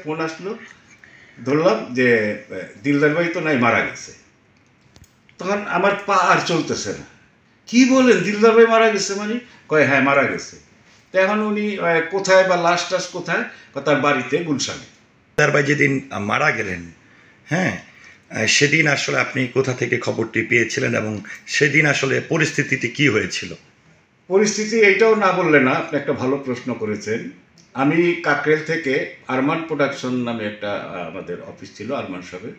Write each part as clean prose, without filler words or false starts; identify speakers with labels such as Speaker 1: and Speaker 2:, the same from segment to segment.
Speaker 1: Phone আসলো, ধরলাম যে দিলদার ভাই তো নাই, মারা গেছে। তখন আমার পা আর চলতেছে না। কি বলেন, দিলদার ভাই মারা গেছে? মানে কয় হ্যাঁ মারা গেছে। তো এখন উনি কোথায় বা লাশ টাশ কোথায়? তার বাড়িতে গুলশানে।
Speaker 2: দিলদার ভাই যেদিন মারা গেলেন, হ্যাঁ, সেদিন আসলে আপনি কোথা থেকে খবরটি পেয়েছিলেন এবং সেদিন আসলে পরিস্থিতিটি কি হয়েছিল?
Speaker 1: পরিস্থিতি এইটাও না বললে না, আপনি একটা ভালো প্রশ্ন করেছেন। আমি কাকরেল থেকে আরমান প্রোডাকশন নামে একটা আমাদের অফিস ছিল আরমান সাহেবের,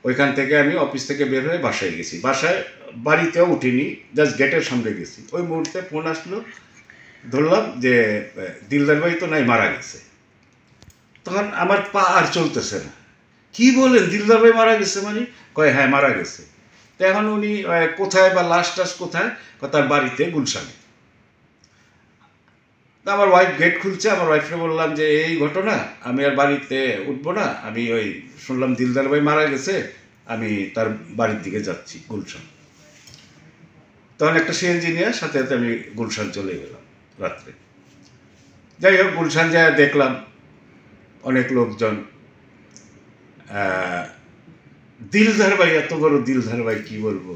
Speaker 1: ওইখান থেকে আমি অফিস থেকে বের হয়ে বাসায় গেছি। বাসায় বাড়িতেও উঠিনি, জাস্ট গেটের সামনে গেছি। ওই মুহূর্তে ফোন আসলো, ধরলাম যে দিলদার ভাই তো নাই, মারা গেছে। তখন আমার পা আর চলতেছে না। কি বলেন, দিলদার ভাই মারা গেছে? মানে কয় হ্যাঁ মারা গেছে। তো এখন উনি কোথায় বা লাশ টাশ কোথায়? তার বাড়িতে গুলশানে। আমার ওয়াইফ গেট খুলছে, আমার ওয়াইফকে বললাম যে এই ঘটনা, আমি আর বাড়িতে উঠবো না, আমি ওই শুনলাম দিলদার ভাই মারা গেছে, আমি তার বাড়ির দিকে যাচ্ছি গুলশান। তখন একটা সিএনজি নিয়ে সাথে সাথে আমি গুলশান চলে গেলাম রাত্রে। যাই হোক, গুলশান যায় দেখলাম অনেক লোকজন। দিলদার ভাই, এত বড় দিলদার ভাই, কি বলবো,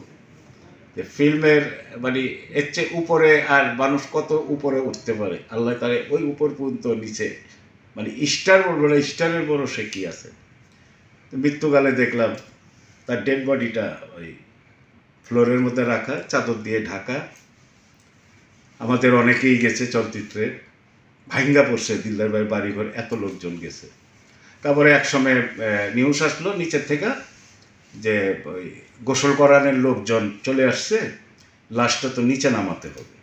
Speaker 1: যে ফিল্মের মানে এর চেয়ে উপরে আর মানুষ কত উপরে উঠতে পারে? আল্লাহ তারে ওই উপর পর্যন্ত নিচে, মানে স্টার বলবো না, স্টারের বড় সে কি আছে। তো মৃত্যুকালে দেখলাম তার ডেড বডিটা ওই ফ্লোরের মধ্যে রাখা, চাদর দিয়ে ঢাকা। আমাদের অনেকেই গেছে চলচ্চিত্রে, ভাঙ্গা পড়ছে দিলদার ভাইয়ের বাড়িঘর, এত লোকজন গেছে। তারপরে একসময় নিউজ আসলো নিচের থেকে যে ওই গোসল করানোর লোকজন চলে আসছে, লাশটা তো নিচে নামাতে হবে।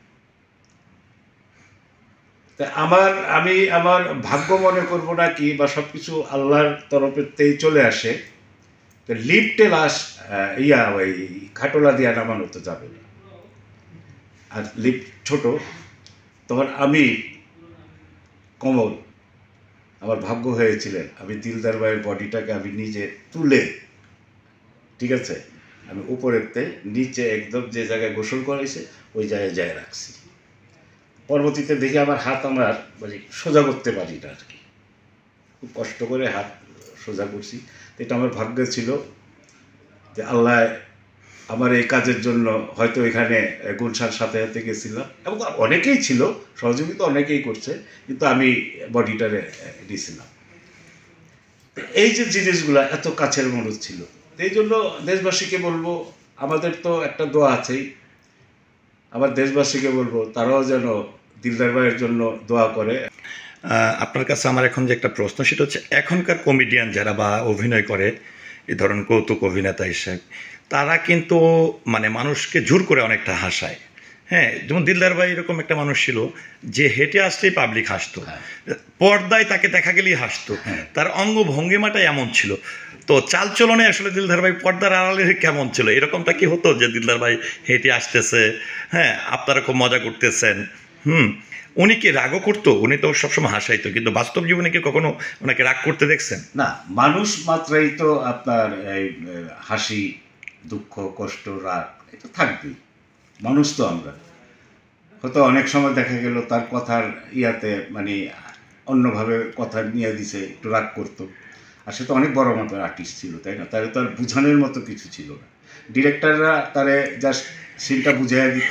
Speaker 1: তা আমি আমার ভাগ্য মনে করবো নাকি, বা সব কিছু আল্লাহর তরফেতেই চলে আসে। তো লিফটে লাশ ওই খাটোলা দিয়া নামানো তো যাবে না, আর লিফট ছোট। তখন আমি কমল, আমার ভাগ্য হয়েছিলেন, আমি দিলদার ভাইয়ের বডিটাকে আমি নিজে তুলে, ঠিক আছে, আমি উপরেতে নিচে একদম যে জায়গায় গোসল করাইছে ওই জায়গায় যায় রাখছি। পরবর্তীতে দেখি আমার হাত আমার মানে সোজা করতে পারি না আর কি, খুব কষ্ট করে হাত সোজা করছি। এটা আমার ভাগ্য ছিল যে আল্লাহ আমার এই কাজের জন্য হয়তো এখানে গুলশান সাথে সাথে গেছিলাম, এবং অনেকেই ছিল, সহযোগিতা অনেকেই করছে, কিন্তু আমি বডিটারে দিয়েছিলাম। এই যে জিনিসগুলো এত কাছের মানুষ ছিল, এই জন্য দেশবাসীকে বলবো, আমাদের তো একটা দোয়া আছেই, আমার দেশবাসীকে বলবো তারাও যেন দিলদার ভাইয়ের জন্য দোয়া করে।
Speaker 2: আপনার কাছে আমার এখন যে একটা প্রশ্ন, সেটা হচ্ছে এখনকার কমেডিয়ান যারা বা অভিনয় করে, এই ধরুন কৌতুক অভিনেতা হিসেবে, তারা কিন্তু মানে মানুষকে জোর করে অনেকটা হাসায়। হ্যাঁ, যেমন দিলদার ভাই এরকম একটা মানুষ ছিল যে হেঁটে আসলেই পাবলিক হাসতো, পর্দায় তাকে দেখা গেলেই হাসতো, তার অঙ্গ ভঙ্গিমাটাই এমন ছিল। তো চালচলনে আসলে দিলদার ভাই পর্দার আড়ালে কেমন ছিল? এরকমটা কি হতো যে দিলদার ভাই হেঁটে আসতেছে, হ্যাঁ, আপনারা খুব মজা করতেছেন, উনি কি রাগও করতো? উনি তো সবসময় হাসাইতো, কিন্তু বাস্তব জীবনে কি কখনো ওনাকে রাগ করতে দেখছেন?
Speaker 1: না, মানুষ মাত্রাই তো আপনার এই হাসি, দুঃখ, কষ্ট, রাগ এটা থাকবেই, মানুষ তো আমরা। হয়তো অনেক সময় দেখা গেল তার কথার ইয়াতে মানে অন্যভাবে কথা নিয়ে দিছে, একটু রাগ করতো। আর সে তো অনেক বড় মাপের আর্টিস্ট ছিল, তাই না? তারে তো আর বুঝানোর মতো কিছু ছিল না। ডিরেক্টররা তারে জাস্ট সিনটা বুঝাইয়া দিত,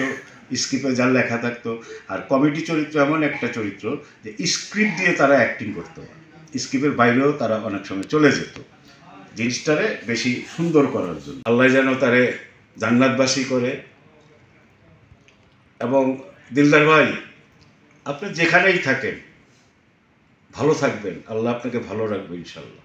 Speaker 1: স্ক্রিপ্টে যার লেখা থাকতো। আর কমেডি চরিত্র এমন একটা চরিত্র যে স্ক্রিপ্ট দিয়ে তারা অ্যাক্টিং করতো, স্ক্রিপ্টের বাইরেও তারা অনেক সময় চলে যেত জিনিসটারে বেশি সুন্দর করার জন্য। আল্লাহ যেন তারে জান্নাতবাসী করে। এবং দিলদার ভাই, আপনি যেখানেই থাকেন ভালো থাকবেন, আল্লাহ আপনাকে ভালো রাখবে ইনশাল্লাহ।